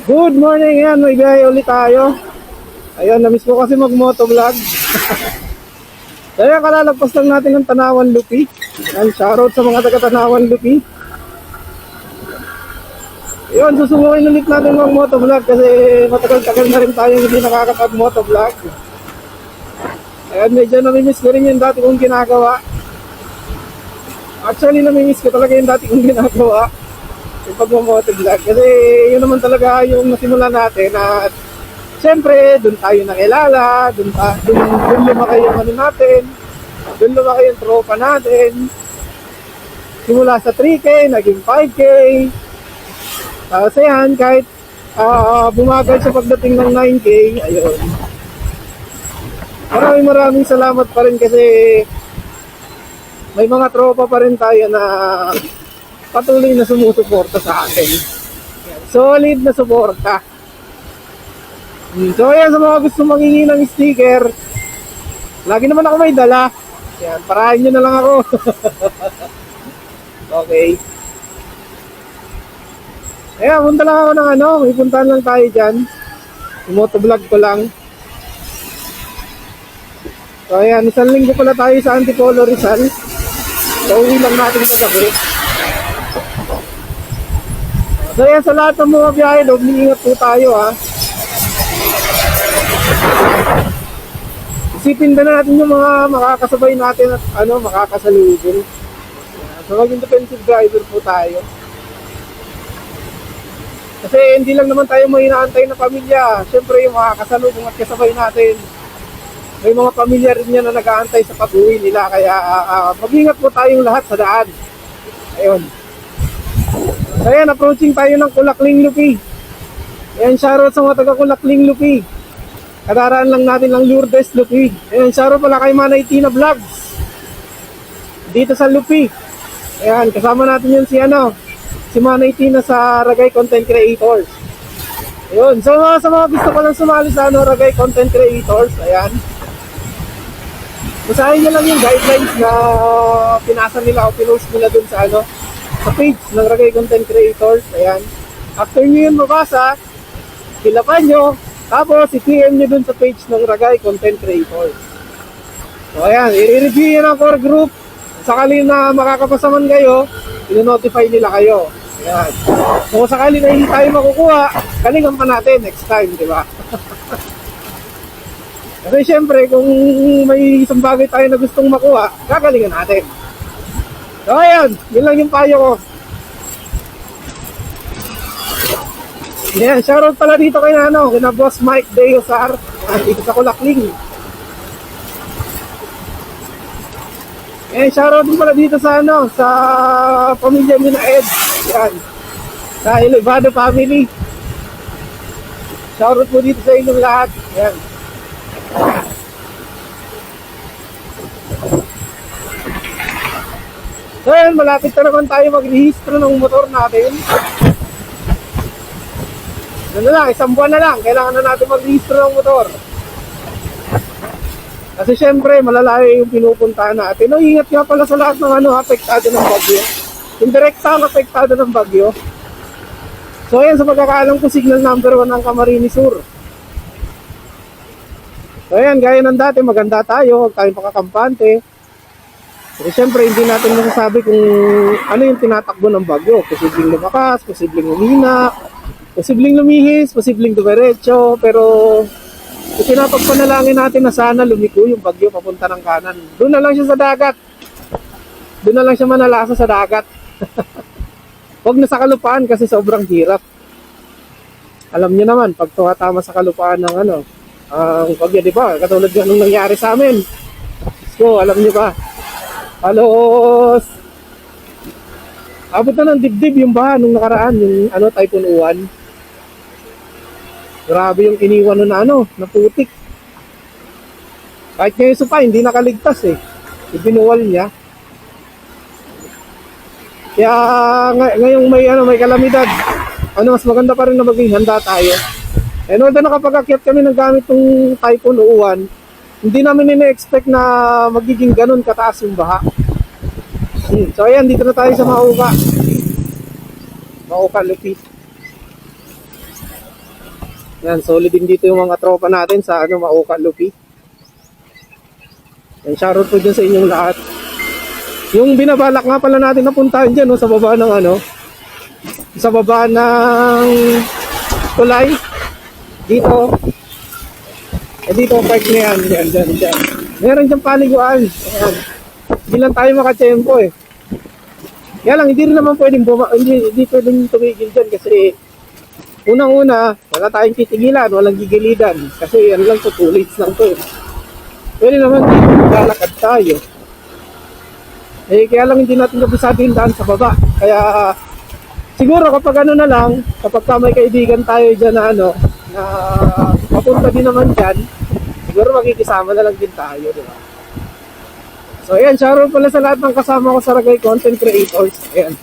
Good morning, yan, may biyahe ulit tayo. Ayun, namiss ko kasi mag-motovlog. Kaya kalalagpas lang natin ng Tanawan Lupi. Yan, shoutout sa mga taga Tanawan Lupi. Ayun, susubukin ulit natin mag-motovlog kasi matagal-tagal na rin tayo hindi nakakapag-motovlog. Ayun, medyo namimiss ko rin yung dati kong ginagawa. Actually, namimiss ko talaga yung dati kong ginagawa. Yung pag-motovlog. Kasi yun naman talaga yung nasimula natin at siyempre, doon tayo nakilala, doon lumaki yung ano natin, doon lumaki yung tropa natin. Simula sa 3K, naging 5K. Tapos yan, kahit bumagal sa pagdating ng 9K, ayun. Maraming salamat pa rin kasi may mga tropa pa rin tayo na patuloy na sumusuporta sa akin. Solid na suporta. So ayan, sa mga gusto mangingi ng sticker, lagi naman ako may dala. Ayan, parahin nyo na lang ako. Okay. Ayan, punta lang ako ng may puntahan lang tayo dyan. Motovlog ko lang. So ayan, isang linggo pala tayo sa Antipolo, Rizal. So uwi lang natin sa gabi. So ayan, sa lahat ng mga biyahe, mag-iingat po tayo ha. Isipin na natin yung mga makakasabay natin at makakasalubong. So maging defensive driver po tayo. Kasi hindi lang naman tayo may inaantay na pamilya. Siyempre yung makakasalubong at kasabay natin, may mga pamilya rin yan na nag-aantay sa pag-uwi nila. Kaya mag-ingat po tayong lahat sa daan. Ayun. So ayan, approaching tayo ng Kulakling Lupi. Ayan, shoutout sa mga taga Kulakling Lupi. Kadaraan lang natin ng Lourdes Lupi. Ayan, shoutout pala kay Manay Tina Vlogs dito sa Lupi. Ayan, kasama natin yun si Manay Tina sa Ragay Content Creators. Ayun, so sa mga gusto ko lang sumali sa Ragay Content Creators, ayan, basahin nyo lang yung guidelines na pinasa nila o pinost nila dun sa sa page ng Ragay Content Creators. Ayan, after nyo yun mabasa, pilapan nyo, tapos i-PM nyo dun sa page ng Ragay Content Creators. So ayan, i-review nyo ng core group. Sakali na makakapasa man kayo, i-notify nila kayo. Ayan. So sakali na hindi tayo makukuha, galingan pa natin next time, di ba? Kasi syempre, kung may isang bagay tayo na gustong makuha, gagalingan natin. So ayan, yun lang yung payo ko. Ayan, shoutout pala dito kay kina Boss Mike Deosar, dito sa Kulakling. Ayan, shoutout din pala dito sa sa pamilya ni na Ed. Ayan, sa Elevado family. Shoutout po dito sa inyong lahat. Ayan. So ayan, malapit na naman tayo mag-rehistro ng motor natin. Ano na lang, isang buwan na lang, kailangan na natin mag-rehistro ng motor. Kasi syempre, malalayo yung pinupuntahan natin. No, ingat nga pala sa lahat ng apektado ng bagyo. Indirekta ang apektado ng bagyo. So ayan, sa pagkakaalam ko, signal number 1 ng Camarines Sur. So ayan, gaya ng dati, maganda tayo, huwag tayong pakakampante. Pero syempre, hindi natin masasabi kung ano yung tinatakbo ng bagyo. Posibleng lumakas, posibleng humina, posibleng lumihis, posibleng dumiretso. Pero pinapagpanalangin natin na sana lumiko yung bagyo papunta ng kanan. Doon na lang siya sa dagat. Doon na lang siya manalasa sa dagat. Huwag na sa kalupaan kasi sobrang hirap. Alam niyo naman, pag tumatama sa kalupaan ng ang bagyo, di ba? Katulad ng nangyari sa amin. So, alam niyo ba? Halos abot na ng dibdib yung baha nung nakaraan, yung Typhoon Uwan. Grabe yung iniwan nun na putik. Kahit ngayon pa, hindi nakaligtas ibinuwal niya. Kaya ngayong may kalamidad, mas maganda pa rin na maging handa tayo. And although nakapag-akyat kami ng gamit ng Typhoon Uwan, hindi namin ina-expect na magiging ganun kataas yung baha. So ayan, dito na tayo sa Mauka Lupi. Yan, solid din dito yung mga tropa natin sa ano, Mauka Lupi. Yan, shoutout po dyan sa inyong lahat. Yung binabalak nga pala natin na puntahan dyan, no, sa baba ng ano, sa baba ng tulay. Dito. Dito, park na yan. Yan. Meron dyan paliguan. Ayan. Hindi lang tayo makatsempo eh. Kaya lang, hindi rin naman pwedeng hindi pwedeng tumigil dyan kasi unang-una, wala tayong titigilan, walang gigilidan. Kasi yan lang, tutulis lang to eh. Pwede naman lalakad tayo. Kaya lang hindi natin kabisado yung daan sa baba. Kaya siguro kapag ano na lang, kapag may kaibigan tayo dyan na ano, na papunta din naman dyan, siguro makikisama na lang din tayo, di ba? So ayan, shoutout pala sa lahat ng kasama ko sa Ragay Content Creators. Ayan.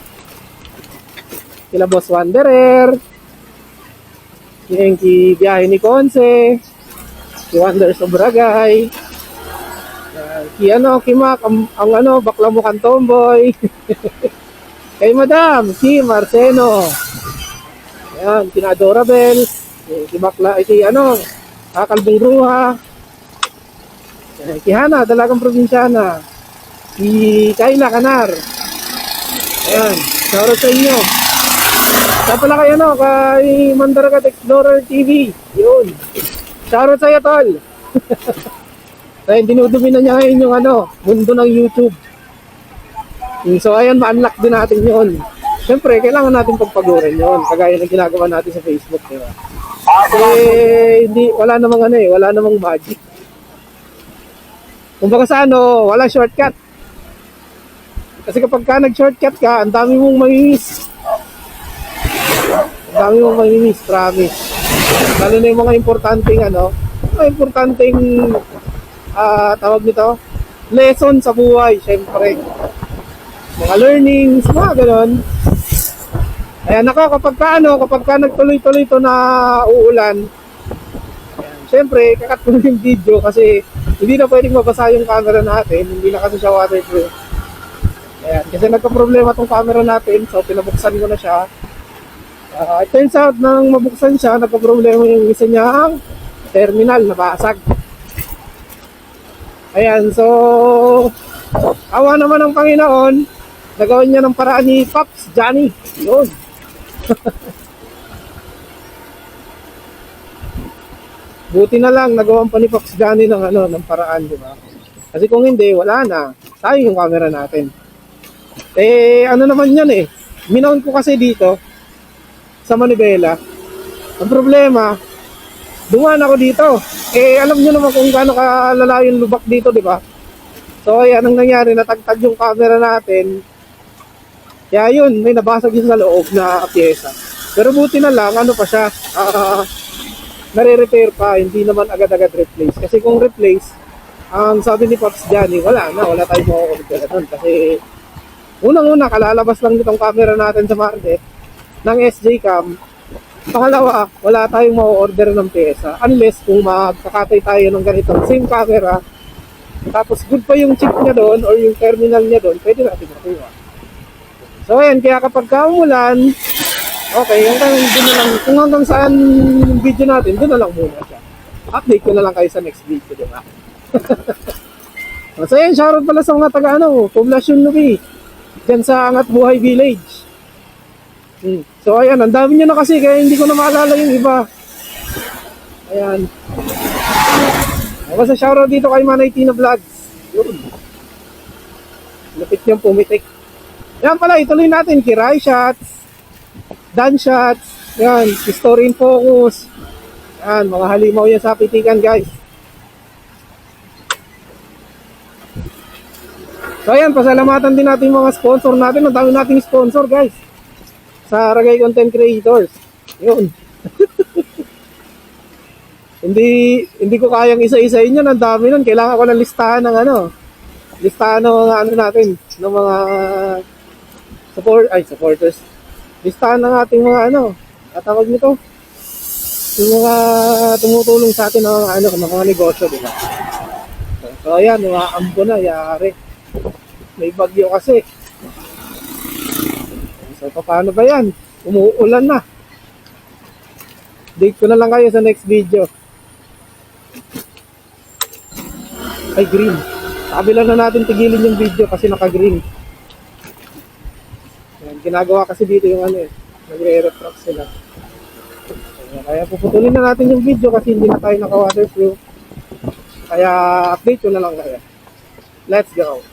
Kila Boss Wanderer, yung Biyahe ni Conce, si Wonders of Ragay, si Mac, ang ano, bakla mukhang tomboy. Kay Madam, si Marceno. Ayan, kina Adorabel, si bakla, si ano, Kalbong Bruha. Si Hana, Dalagang Probinsyana. Si Kayla Canar. Ayan, shoutout sa inyo. Sa pala kay ano, kay Mandaragat Explorer TV. Yun. Shoutout sa iyo, tol. Kaya dinudumi na niya ngayon yung ano, mundo ng YouTube. So ayan, ma-unlock din natin yun. Siyempre, kailangan natin pagpagurin yun. Kagaya ng ginagawa natin sa Facebook, diba? Kasi wala namang magic. Kumbaga sa ano, wala shortcut. Kasi kapag ka nag-shortcut ka, ang dami mong mamimiss. Promise. Lalo na yung mga importanteng ano, tawag nito, lesson sa buhay, syempre. Mga learnings, mga ganon. Ayan, kapag ka nagtuloy-tuloy ito na uulan, syempre, kakat ko yung video kasi hindi na pwedeng mabasa yung camera natin, hindi na kasi siya waterproof. Ayan, kasi nagka-problema tong camera natin, so pinabuksan ko na siya. It turns out, nang mabuksan siya, nagka-problema yung isa niyang terminal, nabasag. Ayan, so awa naman ng Panginoon, nagawan niya ng paraan ni Pops Johnny. Yun. Buti na lang nagawan pa ni Pops Johnny ng paraan, di ba? Kasi kung hindi, wala na. Sayang yung camera natin. Ano naman yan eh. Minount ko kasi dito sa Manibela. Ang problema, dumaan ako dito. Alam niyo naman kung gaano kalala yung lubak dito, di ba? So, ayan ang nangyari, natagtag yung camera natin. Kaya yun, may nabasag yun sa loob na pyesa. Pero buti na lang, ano pa siya, nare-repair pa, hindi naman agad-agad replace. Kasi kung replace, ang sabi ni Pops Johnny, wala tayong makukulit doon. Kasi unang-una, kalalabas lang itong camera natin sa market ng SJ Cam. Pangalawa, wala tayong ma-order ng pyesa unless kung magkakatay tayo ng ganitong same camera, tapos good pa yung chip niya doon or yung terminal niya doon, pwede natin makuha. So ayan, kaya kapag kaumulan, okay, kung hanggang saan yung video natin, doon na lang muna siya. Update ko na lang kayo sa next video, di ba? So ayan, shoutout pala sa mga taga Poblacion Lupi, dyan sa Angat Buhay Village. So ayan, ang dami nyo na kasi, kaya hindi ko na maalala yung iba. Ayan. Basta shoutout dito kay Manay Tina Vlogs. Yun. Lapit niyang pumitik. Yan pala, ituloy natin. Kiray shots, Dan shots, yan, story in focus. Yan, mga halimaw yan sa pitikan, guys. So ayan, pasalamatan din natin mga sponsor natin. Ang dami nating sponsor, guys, sa Ragay Content Creators. Yun. Hindi ko kayang isa-isahin yun. Ang dami nun. Kailangan ko ng listahan ng natin, ng mga supporters. Listahan ng ating mga tawag nito, yung mga tumutulong sa atin ng mga negosyo, di ba? So ayan, mga ambo na, yari. May bagyo kasi. So paano ba yan? Umuulan na. Update ko na lang kayo sa next video. Ay, green. Kabila na natin tigilin yung video kasi naka-green. Ayan, ginagawa kasi dito yung ano eh. Nagre-refract sila. Ayan, kaya puputulin na natin yung video kasi hindi na tayo naka-waterproof. Kaya update ko na lang kayo. Let's go.